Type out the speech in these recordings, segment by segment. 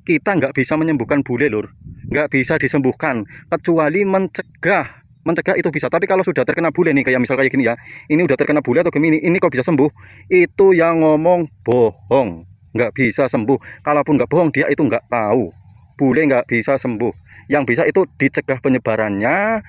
Kita nggak bisa menyembuhkan bule lur, nggak bisa disembuhkan kecuali mencegah itu bisa. Tapi kalau sudah terkena bule nih, kayak misal kayak gini ya, ini udah terkena bule atau gemini, ini kok bisa sembuh, itu yang ngomong bohong. Nggak bisa sembuh. Kalaupun nggak bohong, dia itu nggak tahu. Bule nggak bisa sembuh. Yang bisa itu dicegah penyebarannya.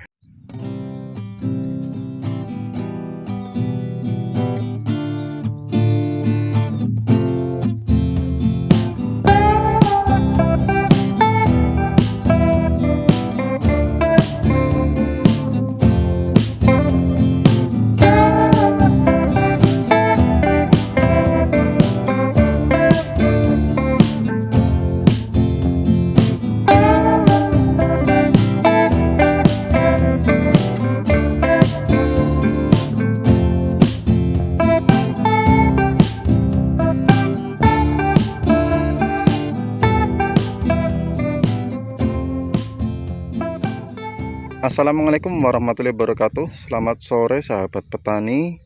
Assalamualaikum warahmatullahi wabarakatuh. Selamat sore sahabat petani.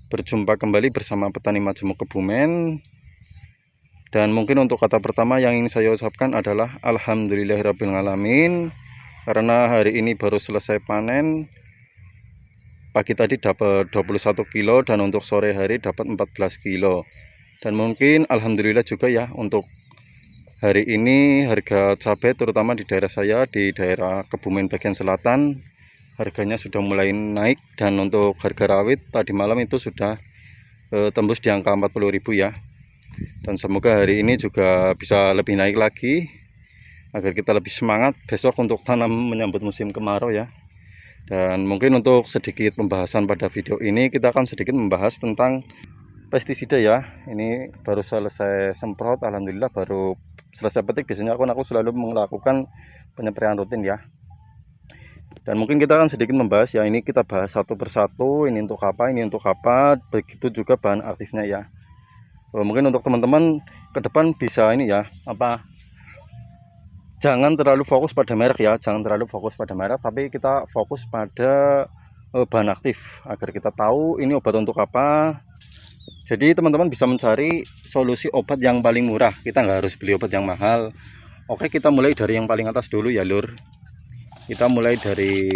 Berjumpa kembali bersama petani Majemuk Kebumen. Dan mungkin untuk kata pertama yang ingin saya ucapkan adalah alhamdulillahirrabbilalamin. Karena hari ini baru selesai panen. Pagi tadi dapat 21 kilo dan untuk sore hari dapat 14 kilo. Dan mungkin alhamdulillah juga ya, untuk hari ini harga cabai terutama di daerah saya, di daerah Kebumen bagian selatan, harganya sudah mulai naik. Dan untuk harga rawit tadi malam itu sudah tembus di angka 40.000 ya. Dan semoga hari ini juga bisa lebih naik lagi agar kita lebih semangat besok untuk tanam menyambut musim kemarau ya. Dan mungkin untuk sedikit pembahasan pada video ini, kita akan sedikit membahas tentang pestisida ya. Ini baru selesai semprot, alhamdulillah baru selesai petik. Biasanya aku selalu melakukan penyemprotan rutin ya. Dan mungkin kita akan sedikit membahas ya, ini kita bahas satu persatu, ini untuk apa, ini untuk apa, begitu juga bahan aktifnya ya. Mungkin untuk teman-teman ke depan bisa ini ya, jangan terlalu fokus pada merek ya, jangan terlalu fokus pada merek, tapi kita fokus pada bahan aktif agar kita tahu ini obat untuk apa. Jadi teman-teman bisa mencari solusi obat yang paling murah. Kita nggak harus beli obat yang mahal. Oke, kita mulai dari yang paling atas dulu ya lur. Kita mulai dari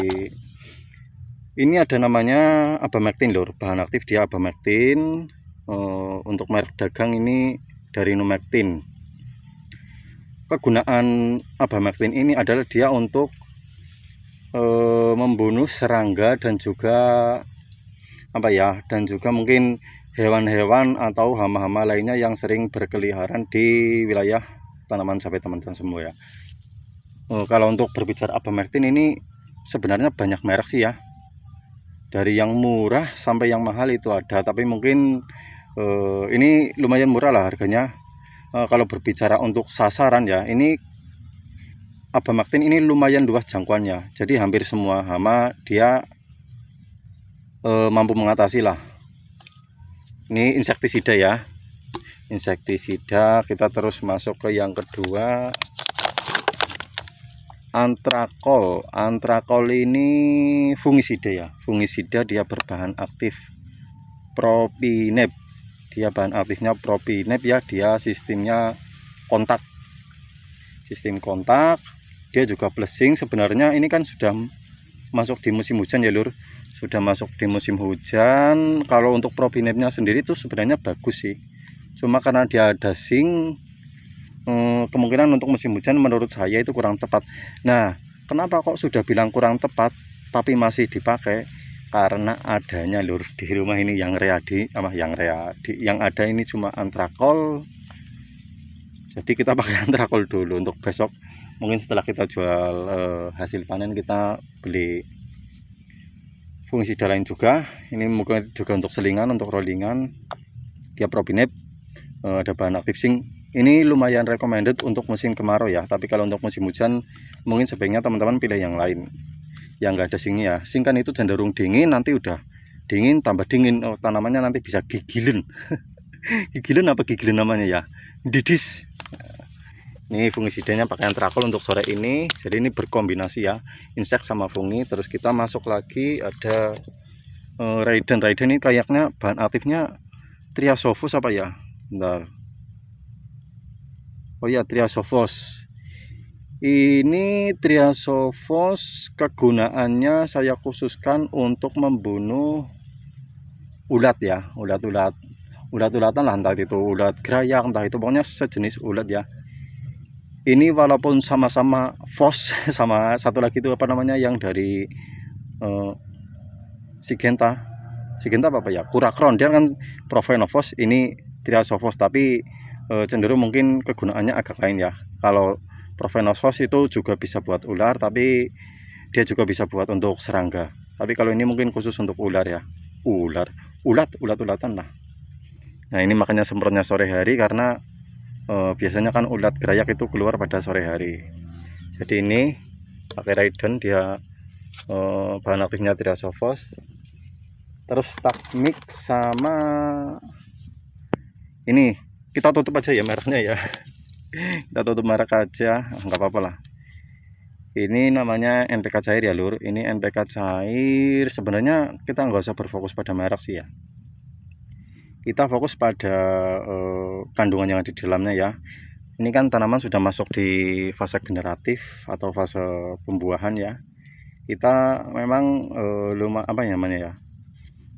ini, ada namanya Abamectin lur, bahan aktif dia Abamectin. Untuk merek dagang ini dari Numectin. Kegunaan Abamectin ini adalah dia untuk membunuh serangga dan juga dan juga mungkin hewan-hewan atau hama-hama lainnya yang sering berkeliaran di wilayah tanaman cabai teman-teman semua ya. Kalau untuk berbicara Abamectin ini sebenarnya banyak merek sih ya, dari yang murah sampai yang mahal itu ada, tapi mungkin ini lumayan murah lah harganya. Kalau berbicara untuk sasaran ya, ini Abamectin ini lumayan luas jangkauannya, jadi hampir semua hama dia mampu mengatasi lah. Ini insektisida ya, insektisida. Kita terus masuk ke yang kedua, antrakol. Antrakol ini fungisida ya, fungisida, dia berbahan aktif propinep. Dia bahan aktifnya propinep ya, dia sistemnya kontak, sistem kontak. Dia juga blessing. Sebenarnya ini kan sudah masuk di musim hujan ya lur, sudah masuk di musim hujan. Kalau untuk propinepnya sendiri itu sebenarnya bagus sih, cuma karena dia ada zinc, kemungkinan untuk musim hujan menurut saya itu kurang tepat. Nah, kenapa kok sudah bilang kurang tepat tapi masih dipakai? Karena adanya lur di rumah ini yang ada ini cuma antrakol. Jadi kita pakai antrakol dulu. Untuk besok mungkin setelah kita jual hasil panen, kita beli fungisida lain juga. Ini mungkin juga untuk selingan, untuk rollingan. Dia propinep, ada bahan aktif zinc. Ini lumayan recommended untuk musim kemarau ya. Tapi kalau untuk musim hujan mungkin sebaiknya teman-teman pilih yang lain yang enggak ada zinc ya. Zinc kan itu cenderung dingin, nanti udah dingin tambah dingin, tanamannya nanti bisa gigilin. Gigilin apa gigilin namanya ya, didis. Ini fungisidanya pakai antrakol untuk sore ini. Jadi ini berkombinasi ya, insek sama fungi. Terus kita masuk lagi ada Raiden. Raiden ini kayaknya bahan aktifnya Triasovus apa ya, bentar. Oh ya, Triasofos. Ini Triasofos kegunaannya saya khususkan untuk membunuh ulat ya, ulat-ulatan lah, entah itu ulat gerayak, entah itu pokoknya sejenis ulat ya. Ini walaupun sama-sama fos sama satu lagi itu apa namanya yang dari Sigenta apa ya, Kurakron, dia kan Profenofos, ini Triasofos, tapi cenderung mungkin kegunaannya agak lain ya. Kalau Profenofos itu juga bisa buat ular, tapi dia juga bisa buat untuk serangga. Tapi kalau ini mungkin khusus untuk ular ya, ulat-ulatan lah. Nah ini makanya semprotnya sore hari, karena biasanya kan ulat gerayak itu keluar pada sore hari. Jadi ini pakai Raiden, dia bahan aktifnya Triasofos. Terus tak mix sama ini, kita tutup aja ya mereknya ya. Kita tutup merek aja, nggak apa-apa lah. Ini namanya NPK cair ya lur. Ini NPK cair. Sebenarnya kita nggak usah berfokus pada merek sih ya. Kita fokus pada kandungan yang ada di dalamnya ya. Ini kan tanaman sudah masuk di fase generatif atau fase pembuahan ya. Kita memang apa namanya ya,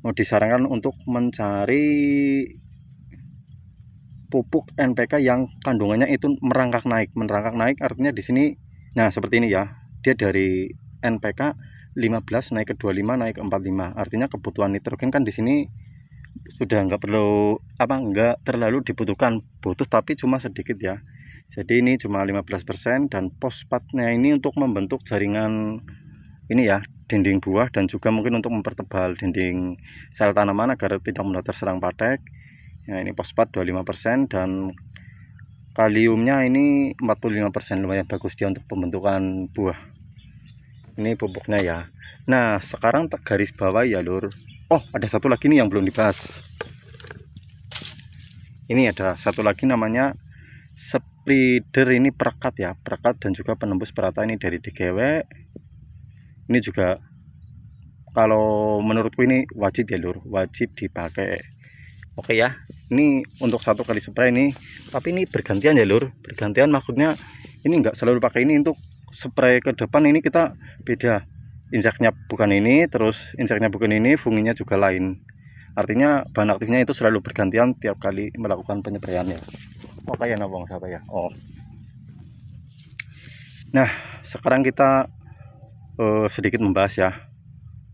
mau disarankan untuk mencari pupuk NPK yang kandungannya itu merangkak naik artinya di sini. Nah seperti ini ya, dia dari NPK 15 naik ke 25 naik ke 45, artinya kebutuhan nitrogen kan di sini sudah nggak perlu nggak terlalu dibutuhkan, butuh tapi cuma sedikit ya. Jadi ini cuma 15%, dan fosfatnya ini untuk membentuk jaringan ini ya, dinding buah, dan juga mungkin untuk mempertebal dinding sel tanaman agar tidak mudah terserang patek. Nah ini fosfat 25%, dan kaliumnya ini 45%, lumayan bagus dia untuk pembentukan buah. Ini pupuknya ya. Nah sekarang garis bawah ya lur. Oh ada satu lagi nih yang belum dibahas. Ini ada satu lagi namanya spreader, ini perekat ya, perekat dan juga penembus perata, ini dari DGW. Ini juga kalau menurutku ini wajib ya lur, wajib dipakai. Oke ya, ini untuk satu kali spray ini, tapi ini bergantian ya lur, bergantian maksudnya ini enggak selalu pakai ini. Untuk spray ke depan ini kita beda, inseknya bukan ini, terus inseknya bukan ini, funginya juga lain. Artinya bahan aktifnya itu selalu bergantian tiap kali melakukan penyepraian ya. Oke ya nabong siapa ya. Oh. Nah sekarang kita sedikit membahas ya.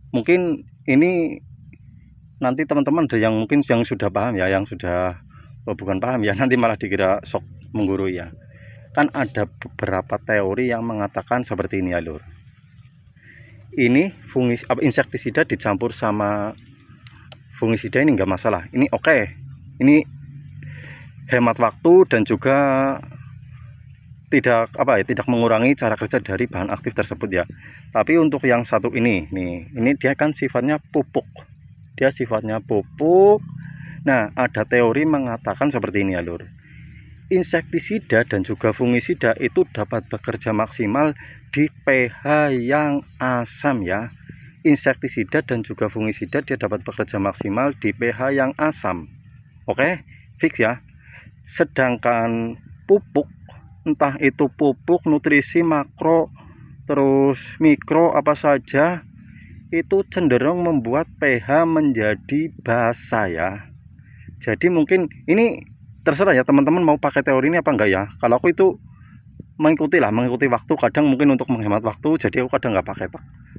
Mungkin ini nanti teman-teman ada yang mungkin yang sudah paham ya, yang sudah bukan paham ya, nanti malah dikira sok menggurui ya. Kan ada beberapa teori yang mengatakan seperti ini ya lur. Ini insektisida dicampur sama fungisida ini enggak masalah. Ini oke. Ini hemat waktu dan juga tidak mengurangi cara kerja dari bahan aktif tersebut ya. Tapi untuk yang satu ini nih, ini dia kan sifatnya pupuk. Dia sifatnya pupuk. Nah, ada teori mengatakan seperti ini ya, lur. Insektisida dan juga fungisida itu dapat bekerja maksimal di pH yang asam ya. Insektisida dan juga fungisida dia dapat bekerja maksimal di pH yang asam. Oke, fix ya. Sedangkan pupuk, entah itu pupuk, nutrisi, makro, terus mikro, apa saja, itu cenderung membuat pH menjadi basa ya. Jadi mungkin ini terserah ya teman-teman mau pakai teori ini apa enggak ya. Kalau aku itu mengikuti waktu, kadang mungkin untuk menghemat waktu, jadi aku kadang nggak pakai,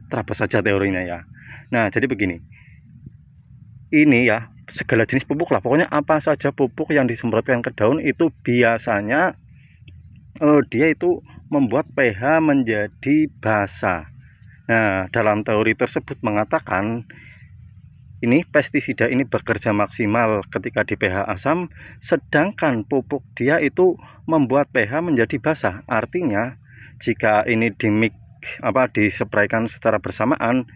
terabas saja teorinya ya. Nah jadi begini, ini ya segala jenis pupuk lah, pokoknya apa saja pupuk yang disemprotkan ke daun itu biasanya dia itu membuat pH menjadi basa. Nah dalam teori tersebut mengatakan ini pestisida ini bekerja maksimal ketika di pH asam, sedangkan pupuk dia itu membuat pH menjadi basa. Artinya jika ini dispraykan secara bersamaan,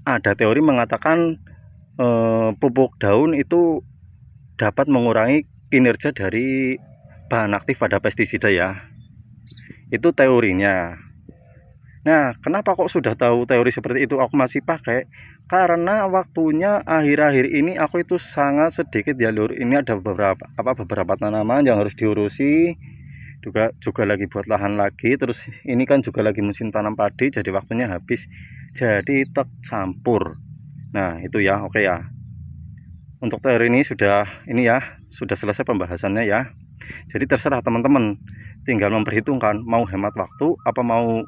ada teori mengatakan pupuk daun itu dapat mengurangi kinerja dari bahan aktif pada pestisida ya. Itu teorinya. Nah kenapa kok sudah tahu teori seperti itu aku masih pakai? Karena waktunya akhir-akhir ini aku itu sangat sedikit ya lur. Ini ada beberapa tanaman yang harus diurusi, juga lagi buat lahan lagi. Terus ini kan juga lagi musim tanam padi, jadi waktunya habis, jadi tak campur. Nah itu ya, oke ya. Untuk teori ini sudah selesai pembahasannya ya. Jadi terserah teman-teman, tinggal memperhitungkan mau hemat waktu apa mau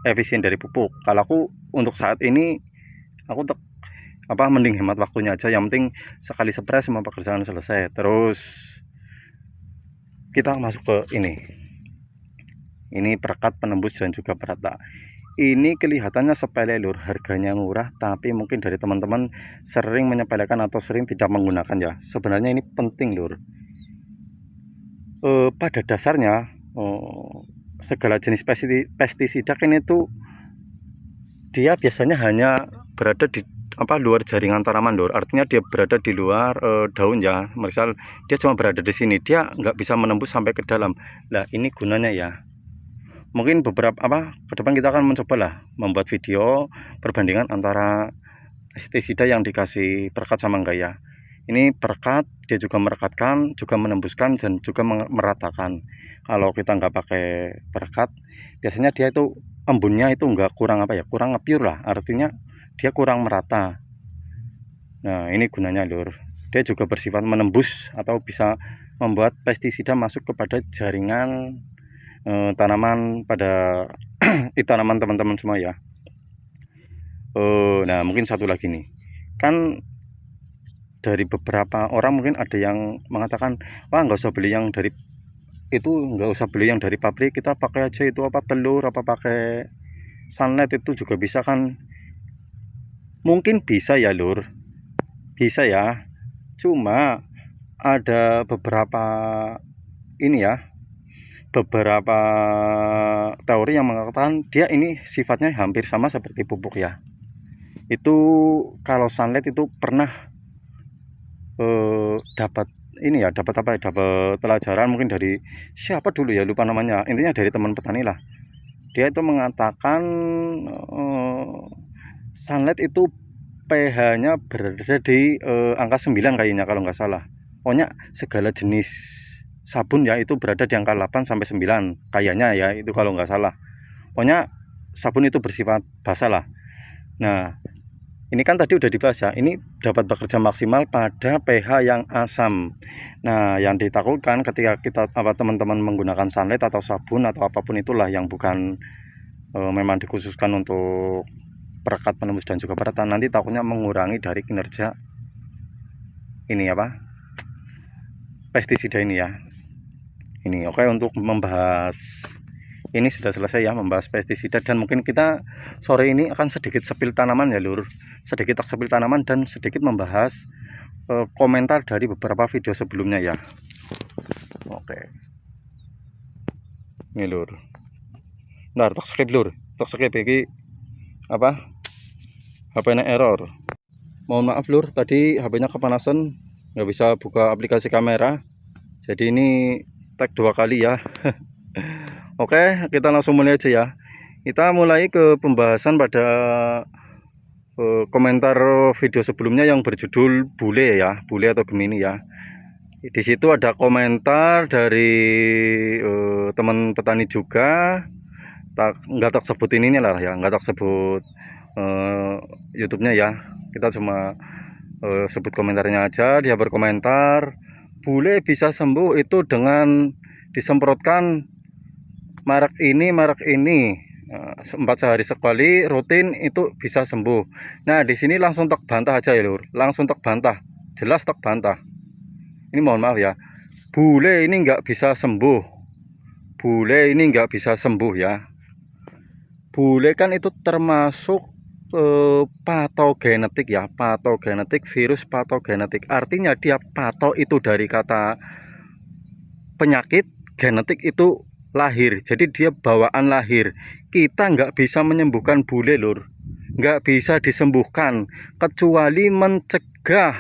efisien dari pupuk. Kalau aku untuk saat ini aku mending hemat waktunya aja, yang penting sekali spray semua pekerjaan selesai. Terus kita masuk ke ini perekat, penembus, dan juga perata. Ini kelihatannya sepele lur, harganya murah, tapi mungkin dari teman-teman sering menyepelekan atau sering tidak menggunakan ya. Sebenarnya ini penting lur. Pada dasarnya segala jenis pestisida kan itu dia biasanya hanya berada di luar jaringan tanaman lur. Artinya dia berada di luar daun ya. Misal dia cuma berada di sini, dia nggak bisa menembus sampai ke dalam. Nah ini gunanya ya. Mungkin beberapa ke depan kita akan mencoba lah membuat video perbandingan antara pestisida yang dikasih perekat sama enggak ya. Ini perekat, dia juga merekatkan, juga menembuskan, dan juga meratakan. Kalau kita nggak pakai perekat, biasanya dia itu embunnya itu nggak kurang kurang nge-pure lah, artinya dia kurang merata. Nah ini gunanya lur, dia juga bersifat menembus atau bisa membuat pestisida masuk kepada jaringan tanaman pada tanaman teman-teman semua ya. Nah mungkin satu lagi nih, kan dari beberapa orang mungkin ada yang mengatakan, wah nggak usah beli yang dari pabrik, kita pakai aja itu telur, pakai sunlight itu juga bisa kan. Mungkin bisa ya lur, bisa ya, cuma ada beberapa beberapa teori yang mengatakan dia ini sifatnya hampir sama seperti pupuk ya. Itu kalau sunlight itu pernah dapat pelajaran mungkin dari siapa dulu ya, lupa namanya, intinya dari teman petani lah. Dia itu mengatakan sunlight itu pH-nya berada di angka 9 kayaknya kalau nggak salah. Pokoknya segala jenis sabun ya itu berada di angka 8 sampai 9 kayaknya ya, itu kalau nggak salah. Pokoknya sabun itu bersifat basah lah. Nah ini kan tadi udah dibahas ya, ini dapat bekerja maksimal pada pH yang asam. Nah yang ditakutkan ketika kita teman-teman menggunakan sunlight atau sabun atau apapun itulah yang bukan memang dikhususkan untuk perekat, penembus, dan juga perata, nanti takutnya mengurangi dari kinerja pestisida ini ya. Ini oke, untuk membahas ini sudah selesai ya, membahas pestisida. Dan mungkin kita sore ini akan sedikit sepil tanaman ya lur, sedikit sepil tanaman dan sedikit membahas komentar dari beberapa video sebelumnya ya. Oke ini lur, ntar tak skip lur, tak skip iki HP-nya error. Mohon maaf lur, tadi HP-nya kepanasan, nggak bisa buka aplikasi kamera, jadi ini tag 2 kali ya. Oke, kita langsung mulai aja ya. Kita mulai ke pembahasan pada komentar video sebelumnya yang berjudul bule atau Gemini ya. Di situ ada komentar dari teman petani juga, nggak tak sebut ininya lah ya, nggak tak sebut YouTube-nya ya. Kita cuma sebut komentarnya aja. Dia berkomentar, bule bisa sembuh itu dengan disemprotkan merek ini 4 sehari sekali rutin itu bisa sembuh. Nah di sini langsung tak bantah aja ya lur, langsung tak bantah, jelas tak bantah. Ini mohon maaf ya, bule ini nggak bisa sembuh, bule ini nggak bisa sembuh ya. Bule kan itu termasuk patogenetik ya, patogenetik, virus patogenetik. Artinya dia pato itu dari kata penyakit, genetik itu lahir, jadi dia bawaan lahir. Kita nggak bisa menyembuhkan bule lur, nggak bisa disembuhkan, kecuali mencegah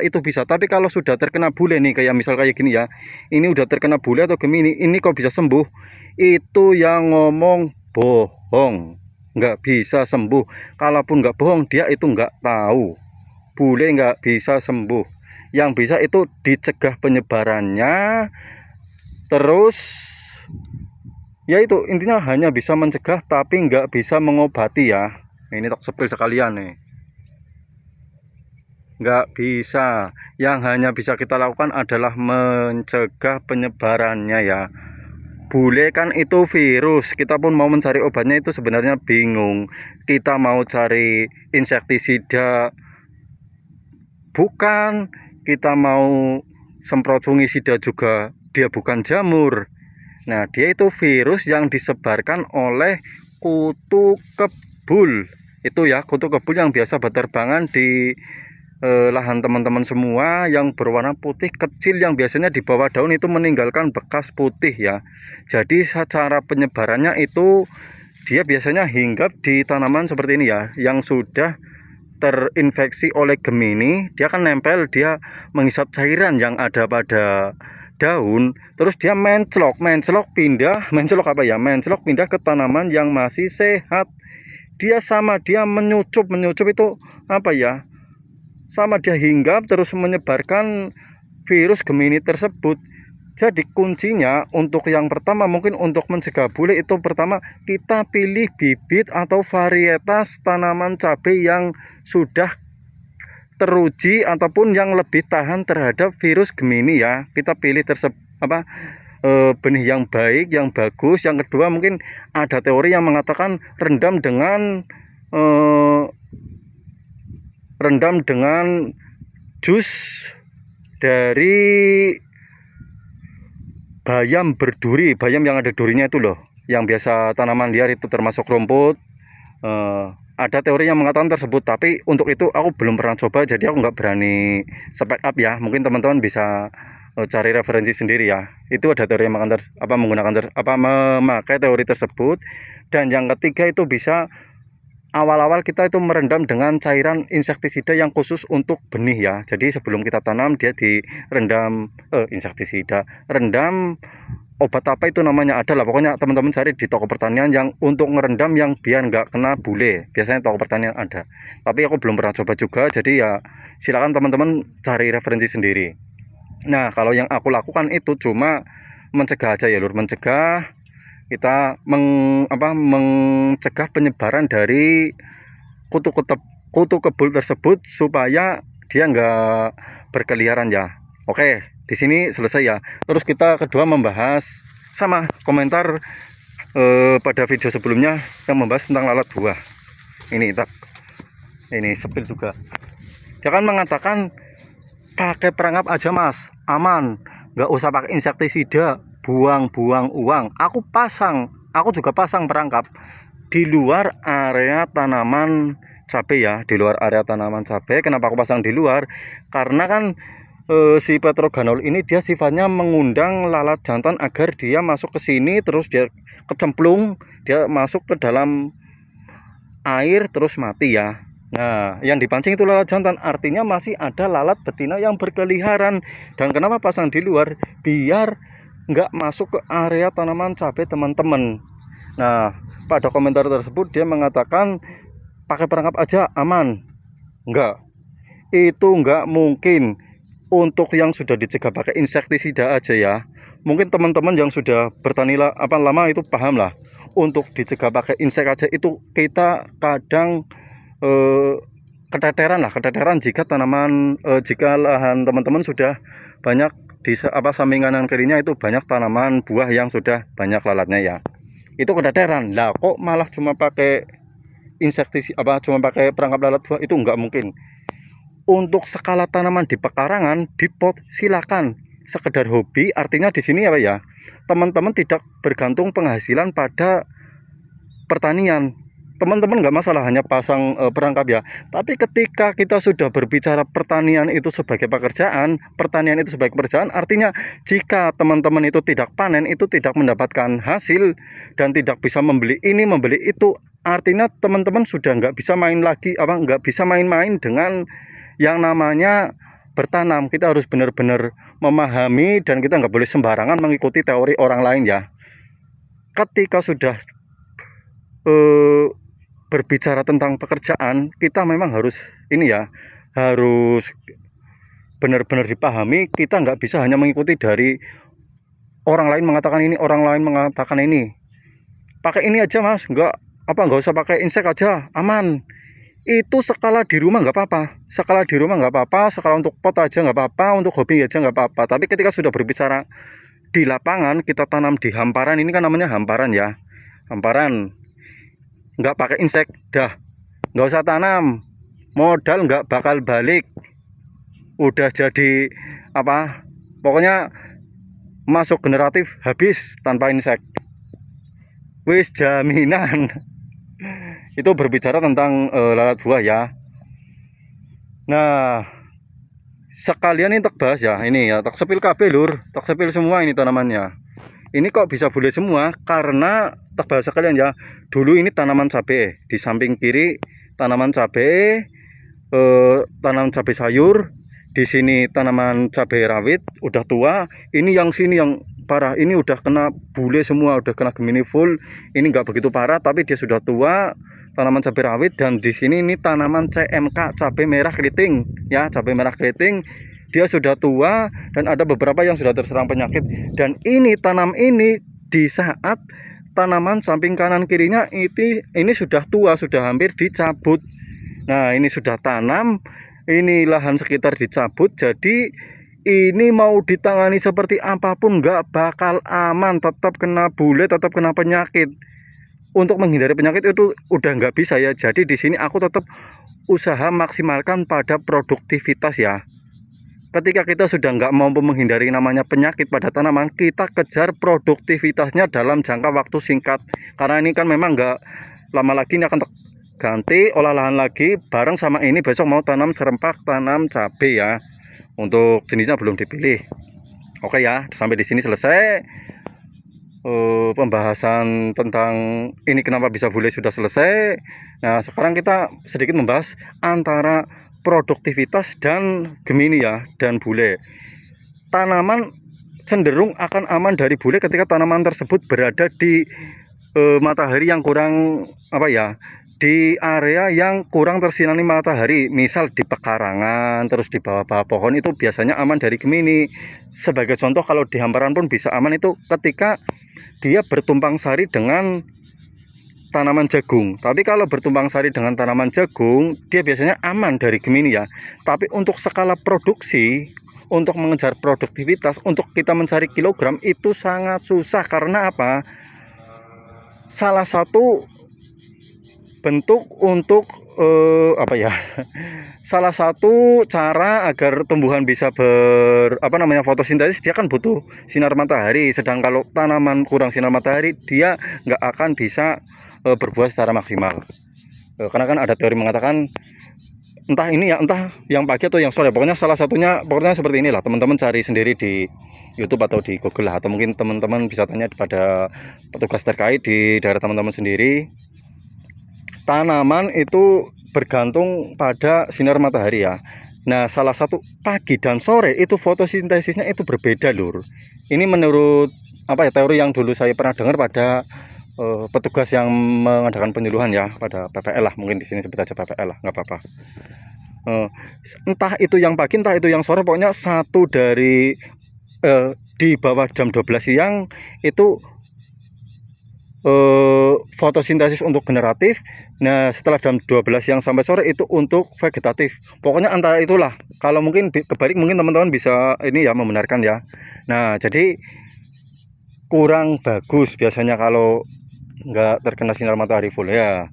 itu bisa. Tapi kalau sudah terkena bule nih, kayak misal kayak gini ya, ini udah terkena bule atau Gemini, ini kok bisa sembuh, itu yang ngomong bohong, nggak bisa sembuh. Kalaupun nggak bohong, dia itu nggak tahu. Bule nggak bisa sembuh, yang bisa itu dicegah penyebarannya, terus ya itu intinya hanya bisa mencegah tapi nggak bisa mengobati ya. Ini tak sepil sekalian nih, nggak bisa. Yang hanya bisa kita lakukan adalah mencegah penyebarannya ya. Bule kan itu virus, kita pun mau mencari obatnya itu sebenarnya bingung. Kita mau cari insektisida bukan, kita mau semprot fungisida juga dia bukan jamur. Nah, dia itu virus yang disebarkan oleh kutu kebul. Itu ya, kutu kebul yang biasa berterbangan di lahan teman-teman semua, yang berwarna putih kecil, yang biasanya di bawah daun itu meninggalkan bekas putih ya. Jadi secara penyebarannya itu dia biasanya hinggap di tanaman seperti ini ya, yang sudah terinfeksi oleh Gemini. Dia kan nempel, dia menghisap cairan yang ada pada daun, terus dia menclok pindah ke tanaman yang masih sehat. Dia menyucup itu apa ya, sama dia hinggap terus menyebarkan virus Gemini tersebut. Jadi kuncinya untuk yang pertama, mungkin untuk mencegah bule itu pertama kita pilih bibit atau varietas tanaman cabai yang sudah teruji ataupun yang lebih tahan terhadap virus Gemini ya. Kita pilih benih yang baik, yang bagus. Yang kedua, mungkin ada teori yang mengatakan rendam dengan jus dari bayam berduri, bayam yang ada durinya itu loh, yang biasa tanaman liar itu termasuk rumput. Ada teori yang mengatakan tersebut, tapi untuk itu aku belum pernah coba, jadi aku nggak berani spek up ya. Mungkin teman-teman bisa cari referensi sendiri ya. Itu ada teori yang memakai teori tersebut. Dan yang ketiga itu bisa awal-awal kita itu merendam dengan cairan insektisida yang khusus untuk benih ya. Jadi sebelum kita tanam dia direndam rendam obat apa itu namanya, ada lah pokoknya. Teman-teman cari di toko pertanian yang untuk ngerendam yang biar nggak kena bule. Biasanya toko pertanian ada, tapi aku belum pernah coba juga, jadi ya silakan teman-teman cari referensi sendiri. Nah, kalau yang aku lakukan itu cuma mencegah aja ya lur, mencegah kita mencegah penyebaran dari kutu kebul tersebut supaya dia nggak berkeliaran ya. Oke, di sini selesai ya. Terus kita kedua membahas sama komentar pada video sebelumnya yang membahas tentang lalat buah. Ini sepil juga. Dia kan mengatakan pakai perangkap aja mas, aman, nggak usah pakai insektisida, buang-buang uang. Aku juga pasang perangkap di luar area tanaman cabai ya, di luar area tanaman cabai. Kenapa aku pasang di luar? Karena kan si petroganol ini dia sifatnya mengundang lalat jantan agar dia masuk ke sini, terus dia kecemplung, dia masuk ke dalam air terus mati ya. Nah, yang dipancing itu lalat jantan, artinya masih ada lalat betina yang berkeliaran. Dan kenapa pasang di luar? Biar nggak masuk ke area tanaman cabai teman-teman. Nah, pada komentar tersebut dia mengatakan pakai perangkap aja aman. Enggak, itu enggak mungkin. Untuk yang sudah dicegah pakai insektisida aja ya, mungkin teman-teman yang sudah bertani lama itu paham lah. Untuk dicegah pakai insek aja itu kita kadang keteteran jika jika lahan teman-teman sudah banyak di samping kanan kirinya itu banyak tanaman buah yang sudah banyak lalatnya ya, itu keteteran lah. Kok malah cuma pakai cuma pakai perangkap lalat buah? Itu enggak mungkin. Untuk skala tanaman di pekarangan, di pot, silakan. Sekedar hobi, artinya di sini apa ya, teman-teman tidak bergantung penghasilan pada pertanian. Teman-teman nggak masalah hanya pasang perangkap ya. Tapi ketika kita sudah berbicara pertanian itu sebagai pekerjaan, artinya jika teman-teman itu tidak panen, itu tidak mendapatkan hasil dan tidak bisa membeli ini, membeli itu, artinya teman-teman sudah nggak bisa main lagi, nggak bisa main-main dengan yang namanya bertanam. Kita harus benar-benar memahami dan kita nggak boleh sembarangan mengikuti teori orang lain ya. Ketika sudah berbicara tentang pekerjaan, kita memang harus harus benar-benar dipahami. Kita nggak bisa hanya mengikuti dari orang lain mengatakan ini, orang lain mengatakan ini. Pakai ini aja mas, nggak usah pakai insek aja, aman. Itu skala di rumah nggak apa-apa, skala di rumah nggak apa-apa, skala untuk pot aja nggak apa-apa, untuk hobi aja nggak apa-apa. Tapi ketika sudah berbicara di lapangan, kita tanam di hamparan, ini kan namanya hamparan ya, hamparan, nggak pakai insek, dah nggak usah tanam, modal nggak bakal balik, udah jadi apa, pokoknya masuk generatif habis tanpa insek, wis jaminan. Itu berbicara tentang lalat buah ya. Nah, sekalian ini tak bahas ya, ini ya tak sepil KB lur, tak sepil semua ini tanamannya. Ini kok bisa boleh semua karena tak bahas sekalian ya. Dulu ini tanaman cabai, di samping kiri tanaman cabai, tanaman cabai sayur, di sini tanaman cabai rawit udah tua. Ini yang sini yang parah, ini udah kena bule semua, udah kena Gemini full. Ini nggak begitu parah tapi dia sudah tua, tanaman cabai rawit. Dan di sini ini tanaman CMK, cabai merah keriting ya, cabai merah keriting. Dia sudah tua dan ada beberapa yang sudah terserang penyakit. Dan ini tanam ini di saat tanaman samping kanan kirinya ini sudah tua, sudah hampir dicabut. Nah, ini sudah tanam, ini lahan sekitar dicabut, jadi ini mau ditangani seperti apapun nggak bakal aman, tetap kena bule, tetap kena penyakit. Untuk menghindari penyakit itu udah nggak bisa ya. Jadi di sini aku tetap usaha maksimalkan pada produktivitas ya. Ketika kita sudah nggak mampu menghindari namanya penyakit pada tanaman, kita kejar produktivitasnya dalam jangka waktu singkat. Karena ini kan memang nggak lama lagi ini akan ganti olah lahan lagi bareng sama ini. Besok mau tanam serempak, tanam cabai ya. Untuk jenisnya belum dipilih. Oke ya, sampai di sini selesai. Pembahasan tentang ini kenapa bisa bule sudah selesai. Nah, sekarang kita sedikit membahas antara produktivitas dan Gemini ya, dan bule. Tanaman cenderung akan aman dari bule ketika tanaman tersebut berada di matahari yang kurang apa ya, di area yang kurang tersinari matahari, misal di pekarangan, terus di bawah-bawah pohon, itu biasanya aman dari Gemini. Sebagai contoh, kalau di hamparan pun bisa aman itu ketika dia bertumpang sari dengan tanaman jagung. Tapi kalau bertumpang sari dengan tanaman jagung, dia biasanya aman dari Gemini ya. Tapi untuk skala produksi, untuk mengejar produktivitas, untuk kita mencari kilogram itu sangat susah. Karena apa? Salah satu bentuk untuk apa ya? Salah satu cara agar tumbuhan bisa fotosintesis, dia kan butuh sinar matahari. Sedang kalau tanaman kurang sinar matahari, dia nggak akan bisa berbuah secara maksimal. Karena kan ada teori mengatakan entah ini ya, entah yang pagi atau yang sore, pokoknya salah satunya, pokoknya seperti inilah. Teman-teman cari sendiri di YouTube atau di Google lah, atau mungkin teman-teman bisa tanya pada petugas terkait di daerah teman-teman sendiri. Tanaman itu bergantung pada sinar matahari ya. Nah, salah satu pagi dan sore itu fotosintesisnya itu berbeda lur. Ini menurut apa ya, teori yang dulu saya pernah dengar pada petugas yang mengadakan penyuluhan ya, pada PPL lah, mungkin di sini sebut aja PPL lah, nggak apa-apa. Entah itu yang pagi, entah itu yang sore, pokoknya satu dari di bawah jam 12 siang itu fotosintesis untuk generatif. Nah, setelah jam 12 siang sampai sore itu untuk vegetatif. Pokoknya antara itulah. Kalau mungkin kebalik, mungkin teman-teman bisa ini ya, membenarkan ya. Nah, jadi kurang bagus biasanya kalau nggak terkena sinar matahari full ya.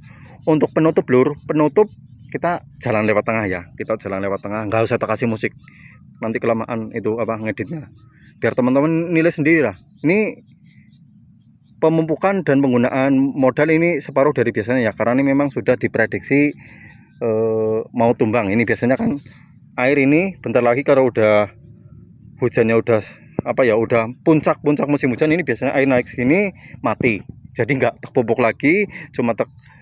Untuk penutup lur, penutup kita jalan lewat tengah ya. Kita jalan lewat tengah, nggak usah tak kasih musik. Nanti kelamaan itu apa ngeditnya. Biar teman-teman nilai sendiri lah. Ini pemupukan dan penggunaan modal ini separuh dari biasanya ya, karena ini memang sudah diprediksi mau tumbang. Ini biasanya kan air ini bentar lagi kalau udah hujannya udah apa ya, udah puncak musim hujan, ini biasanya air naik sini mati. Jadi nggak terpupuk lagi, cuma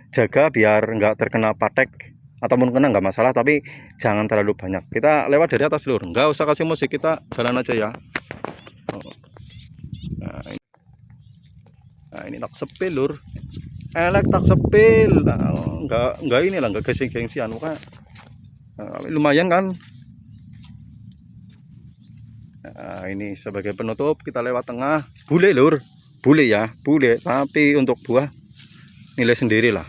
jaga biar nggak terkena patek, ataupun kena nggak masalah, tapi jangan terlalu banyak. Kita lewat dari atas lur, nggak usah kasih musik, kita jalan aja ya. Nah, ini tak sepil lur, elek tak sepil. Nah, enggak inilah, enggak gengsi-gengsian, lumayan kan. Nah, ini sebagai penutup kita lewat tengah. Bule lur, bule ya, bule. Tapi untuk buah nilai sendiri lah.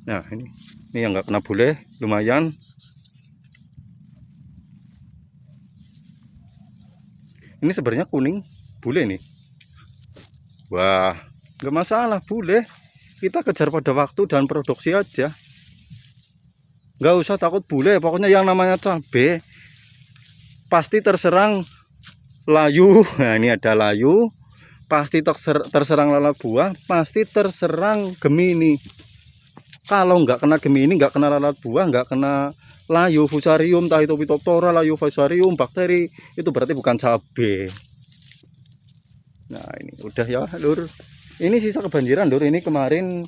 Nah ini yang nggak kena bule lumayan. Ini sebenarnya kuning bule nih. Wah, nggak masalah bule. Kita kejar pada waktu dan produksi aja. Nggak usah takut bule. Pokoknya yang namanya cabai pasti terserang layu. Nah ini ada layu. Pasti terserang lalat buah. Pasti terserang Gemini. Kalau nggak kena Gemini, nggak kena lalat buah, nggak kena layu, fusarium, entah itu Phytophthora, layu, fusarium, bakteri, itu berarti bukan cabai. Nah ini udah ya lur. Ini sisa kebanjiran lur. Ini kemarin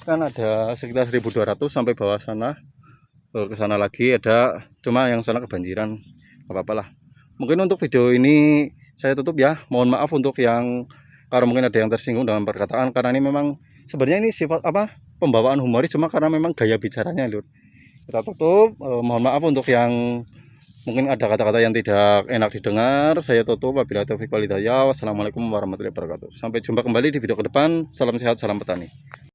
kan ada sekitar 1200 sampai bawah sana. Ke sana lagi ada, cuma yang sana kebanjiran. Apa-apalah. Mungkin untuk video ini saya tutup ya. Mohon maaf untuk yang karena mungkin ada yang tersinggung dengan perkataan, karena ini memang sebenarnya ini sifat apa? Pembawaan humoris, cuma karena memang gaya bicaranya lur. Kita tutup. Mohon maaf untuk yang mungkin ada kata-kata yang tidak enak didengar. Saya tutup. Wabillahi taufiq wal hidayah. Wassalamualaikum warahmatullahi wabarakatuh. Sampai jumpa kembali di video ke depan. Salam sehat, salam petani.